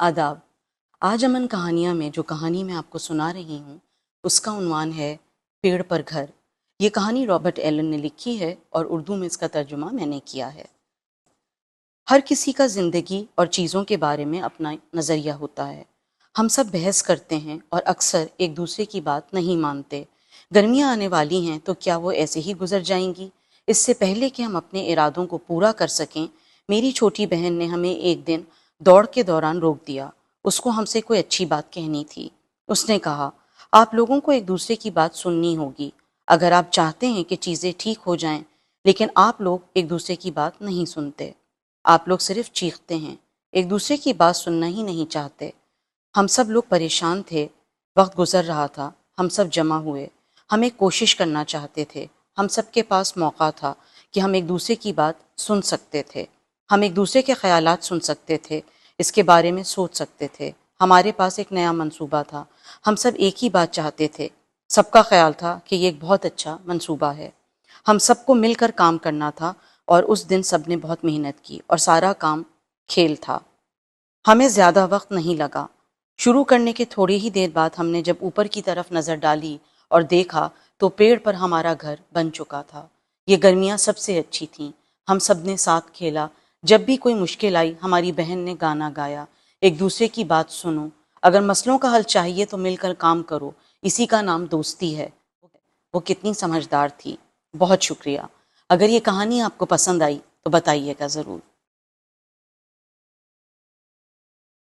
آداب۔ آج امن کہانیاں میں جو کہانی میں آپ کو سنا رہی ہوں اس کا عنوان ہے پیڑ پر گھر۔ یہ کہانی رابرٹ ایلن نے لکھی ہے اور اردو میں اس کا ترجمہ میں نے کیا ہے۔ ہر کسی کا زندگی اور چیزوں کے بارے میں اپنا نظریہ ہوتا ہے۔ ہم سب بحث کرتے ہیں اور اکثر ایک دوسرے کی بات نہیں مانتے۔ گرمیاں آنے والی ہیں تو کیا وہ ایسے ہی گزر جائیں گی؟ اس سے پہلے کہ ہم اپنے ارادوں کو پورا کر سکیں، میری چھوٹی بہن نے ہمیں ایک دن دوڑ کے دوران روک دیا۔ اس کو ہم سے کوئی اچھی بات کہنی تھی۔ اس نے کہا، آپ لوگوں کو ایک دوسرے کی بات سننی ہوگی اگر آپ چاہتے ہیں کہ چیزیں ٹھیک ہو جائیں، لیکن آپ لوگ ایک دوسرے کی بات نہیں سنتے۔ آپ لوگ صرف چیختے ہیں، ایک دوسرے کی بات سننا ہی نہیں چاہتے۔ ہم سب لوگ پریشان تھے، وقت گزر رہا تھا، ہم سب جمع ہوئے، ہم ایک کوشش کرنا چاہتے تھے۔ ہم سب کے پاس موقع تھا کہ ہم ایک دوسرے کی بات سن سکتے تھے، ہم ایک دوسرے کے خیالات سن سکتے تھے، اس کے بارے میں سوچ سکتے تھے۔ ہمارے پاس ایک نیا منصوبہ تھا، ہم سب ایک ہی بات چاہتے تھے۔ سب کا خیال تھا کہ یہ ایک بہت اچھا منصوبہ ہے۔ ہم سب کو مل کر کام کرنا تھا اور اس دن سب نے بہت محنت کی اور سارا کام کھیل تھا۔ ہمیں زیادہ وقت نہیں لگا۔ شروع کرنے کے تھوڑی ہی دیر بعد ہم نے جب اوپر کی طرف نظر ڈالی اور دیکھا تو پیڑ پر ہمارا گھر بن چکا تھا۔ یہ گرمیاں سب سے اچھی تھیں۔ ہم سب نے ساتھ کھیلا۔ جب بھی کوئی مشکل آئی ہماری بہن نے گانا گایا، ایک دوسرے کی بات سنو، اگر مسئلوں کا حل چاہیے تو مل کر کام کرو، اسی کا نام دوستی ہے۔ وہ کتنی سمجھدار تھی۔ بہت شکریہ۔ اگر یہ کہانی آپ کو پسند آئی تو بتائیے گا ضرور۔